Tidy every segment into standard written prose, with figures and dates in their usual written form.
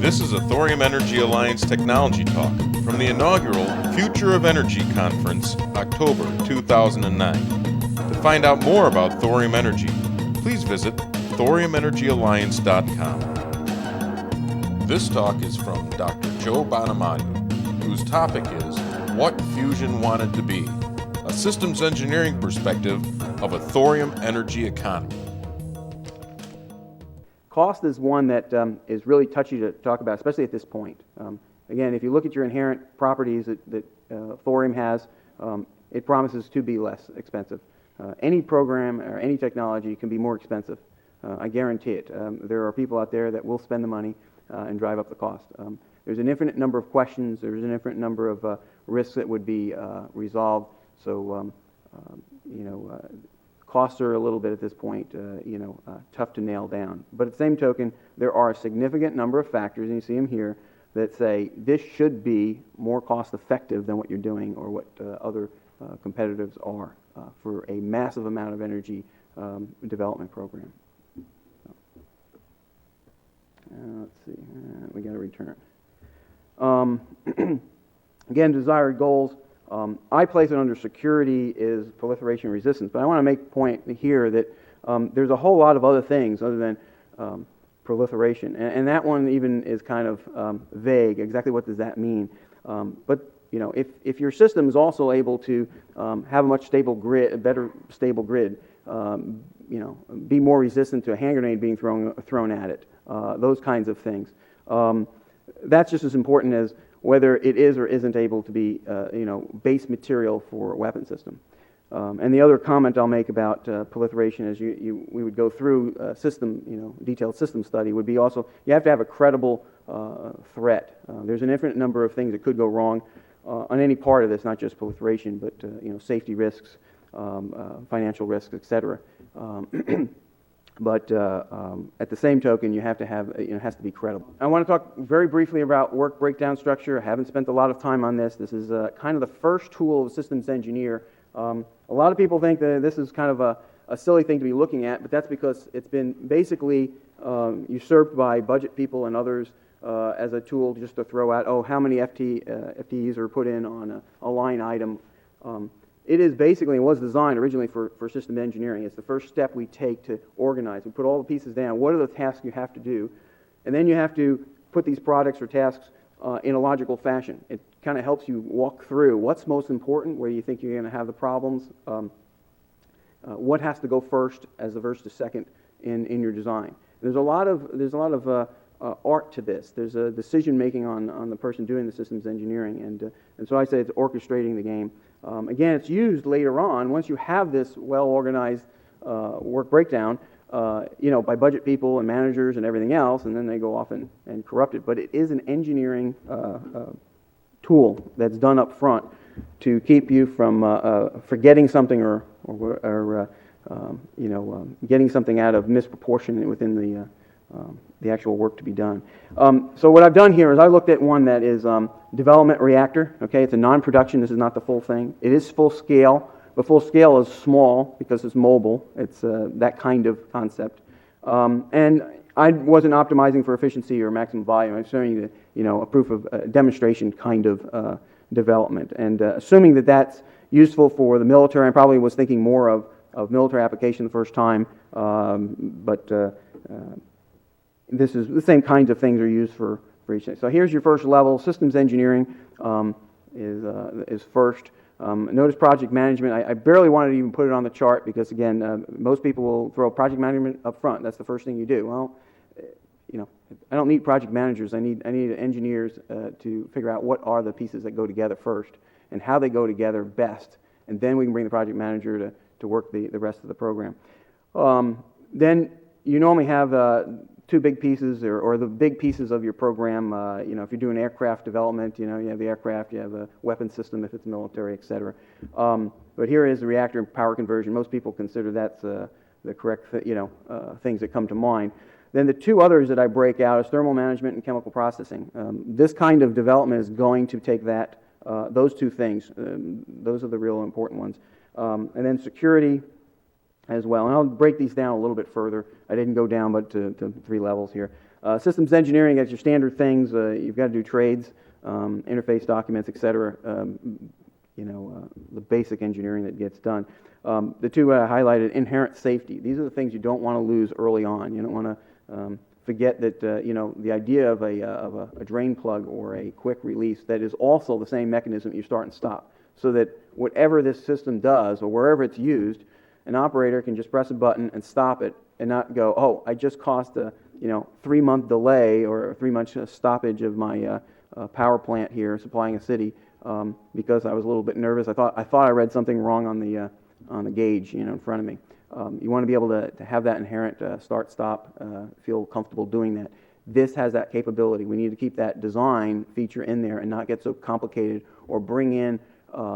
This is a Thorium Energy Alliance Technology Talk from the inaugural Future of Energy Conference, October 2009. To find out more about thorium energy, please visit thoriumenergyalliance.com. This talk is from Dr. Joe Bonometti, whose topic is What Fusion Wanted to Be, a systems engineering perspective of a thorium energy economy. Cost is one that is really touchy to talk about, especially at this point. Again, if you look at your inherent properties that thorium has, it promises to be less expensive. Any program or any technology can be more expensive. I guarantee it. There are people out there that will spend the money and drive up the cost. There's an infinite number of questions. There's an infinite number of risks that would be resolved. So, costs are a little bit at this point, tough to nail down. But at the same token, there are a significant number of factors, and you see them here, that say this should be more cost effective than what you're doing or what other competitors are for a massive amount of energy development program. Let's see, we got to return. Again, desired goals. I place it under security is proliferation resistance, but I want to make a point here that there's a whole lot of other things other than proliferation, and that one even is kind of vague. Exactly what does that mean? But if your system is also able to have a much stable grid, a better stable grid, be more resistant to a hand grenade being thrown at it, those kinds of things. That's just as important as whether it is or isn't able to be, base material for a weapon system. And the other comment I'll make about proliferation as we would go through detailed system study would be also, you have to have a credible threat. There's an infinite number of things that could go wrong on any part of this, not just proliferation, but, safety risks, financial risks, etc. But at the same token, you have to have, it has to be credible. I want to talk very briefly about work breakdown structure. I haven't spent a lot of time on this. This is kind of the first tool of a systems engineer. A lot of people think that this is kind of a silly thing to be looking at, but that's because it's been basically usurped by budget people and others as a tool just to throw out, how many FTEs are put in on a line item. It is basically, was designed originally for system engineering. It's the first step we take to organize. We put all the pieces down. What are the tasks you have to do? And then you have to put these products or tasks in a logical fashion. It kind of helps you walk through what's most important, where you think you're going to have the problems, what has to go first as opposed to second in your design. There's a lot of art to this. There's a decision making on the person doing the systems engineering, and so I say it's orchestrating the game. Again, it's used later on once you have this well-organized work breakdown, by budget people and managers and everything else, and then they go off and corrupt it. But it is an engineering tool that's done up front to keep you from forgetting something or getting something out of misproportion within the actual work to be done. So what I've done here is I looked at one that is development reactor. Okay, it's a non-production. This is not the full thing. It is full scale. The full scale is small because it's mobile. It's that kind of concept. And I wasn't optimizing for efficiency or maximum volume. I'm showing you a proof of demonstration kind of development. And assuming that that's useful for the military, I probably was thinking more of military application the first time, but this is the same kinds of things are used for each thing. So here's your first level. Systems engineering is first. Notice project management. I barely wanted to even put it on the chart because, again, most people will throw project management up front. That's the first thing you do. Well, I don't need project managers. I need engineers to figure out what are the pieces that go together first and how they go together best, and then we can bring the project manager to work the rest of the program. Then you normally have two big pieces, or the big pieces of your program. If you're doing aircraft development, you have the aircraft, you have a weapon system if it's military, etc. But here is the reactor and power conversion. Most people consider that's the correct, things that come to mind. Then the two others that I break out is thermal management and chemical processing. This kind of development is going to take those two things. Those are the real important ones. And then security. as well. And I'll break these down a little bit further. I didn't go down but to 3 levels here. Systems engineering, as your standard things, you've got to do trades, interface documents, etc. The basic engineering that gets done. The 2 I highlighted, inherent safety. These are the things you don't want to lose early on. You don't want to forget that the idea of a drain plug or a quick release that is also the same mechanism you start and stop, so that whatever this system does or wherever it's used, an operator can just press a button and stop it and not go, oh, I just caused a 3-month delay or a 3-month stoppage of my power plant here supplying a city because I was a little bit nervous. I thought I read something wrong on the gauge in front of me. You want to be able to have that inherent start stop, feel comfortable doing that. This has that capability. We need to keep that design feature in there and not get so complicated or bring in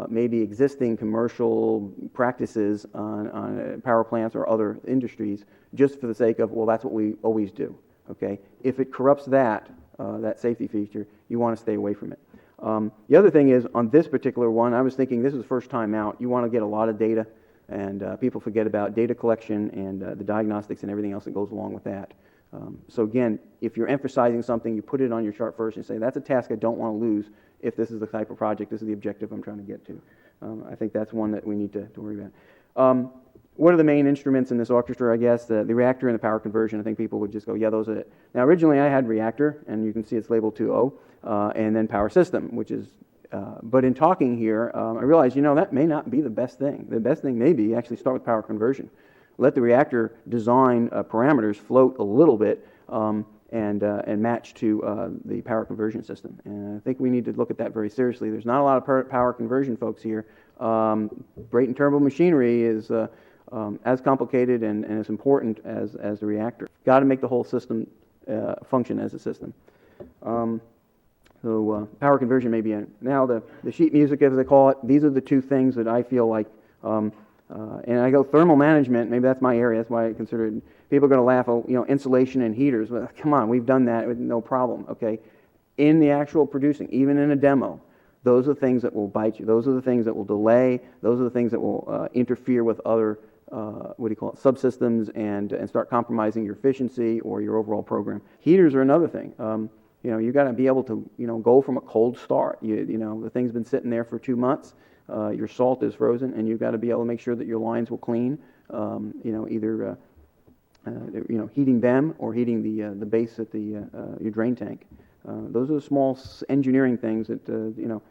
maybe existing commercial practices on power plants or other industries just for the sake of, well, that's what we always do. Okay? If it corrupts that safety feature, you want to stay away from it. The other thing is, on this particular one, I was thinking this is the first time out. You want to get a lot of data, and people forget about data collection and the diagnostics and everything else that goes along with that. So again, if you're emphasizing something, you put it on your chart first and say, that's a task I don't want to lose if this is the type of project, this is the objective I'm trying to get to. I think that's one that we need to worry about. What are the main instruments in this orchestra, I guess? The reactor and the power conversion. I think people would just go, yeah, those are it. Now, originally I had reactor, and you can see it's labeled 2.0, and then power system, which is, but in talking here, I realized, that may not be the best thing. The best thing may be actually start with power conversion. Let the reactor design parameters float a little bit and match to the power conversion system. And I think we need to look at that very seriously. There's not a lot of power conversion folks here. Brayton turbo machinery is as complicated and as important as the reactor. Got to make the whole system function as a system. So power conversion may be in. Now the sheet music, as they call it, these are the 2 things that I feel like, and I go thermal management, maybe that's my area, that's why I consider it. People are going to laugh, insulation and heaters. Well, come on, we've done that with no problem, okay? In the actual producing, even in a demo, those are the things that will bite you. Those are the things that will delay. Those are the things that will interfere with other, subsystems and start compromising your efficiency or your overall program. Heaters are another thing. You've got to be able to, go from a cold start. The thing's been sitting there for 2 months. Your salt is frozen, and you've got to be able to make sure that your lines will clean. Either heating them or heating the base at your drain tank. Those are the small engineering things that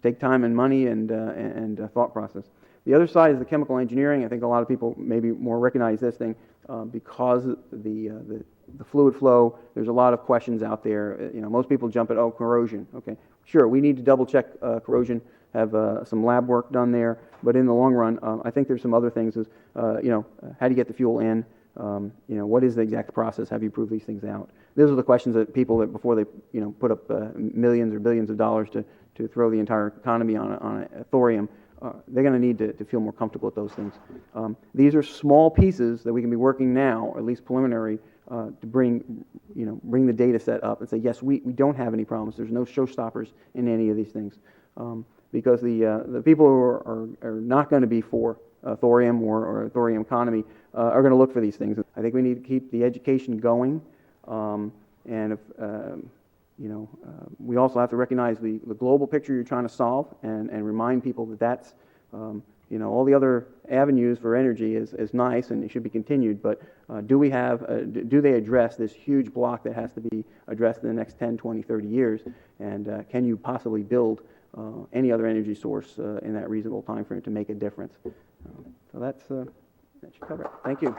take time and money and thought process. The other side is the chemical engineering. I think a lot of people maybe more recognize this thing because the fluid flow. There's a lot of questions out there. Most people jump at corrosion. Okay, sure, we need to double check corrosion. Have some lab work done there, but in the long run, I think there's some other things. Is how do you get the fuel in? What is the exact process? Have you proved these things out? Those are the questions that people that before they put up millions or billions of dollars to throw the entire economy on a thorium. They're going to need to feel more comfortable with those things. These are small pieces that we can be working now, or at least preliminary, to bring the data set up and say, yes, we don't have any problems. There's no showstoppers in any of these things. Because the people who are not going to be for thorium or thorium economy are going to look for these things. I think we need to keep the education going, and if, we also have to recognize the global picture you're trying to solve, and remind people that that's all the other avenues for energy is nice and it should be continued, but do they address this huge block that has to be addressed in the next 10, 20, 30 years, and can you possibly build any other energy source in that reasonable time frame to make a difference? So that should cover it. Thank you.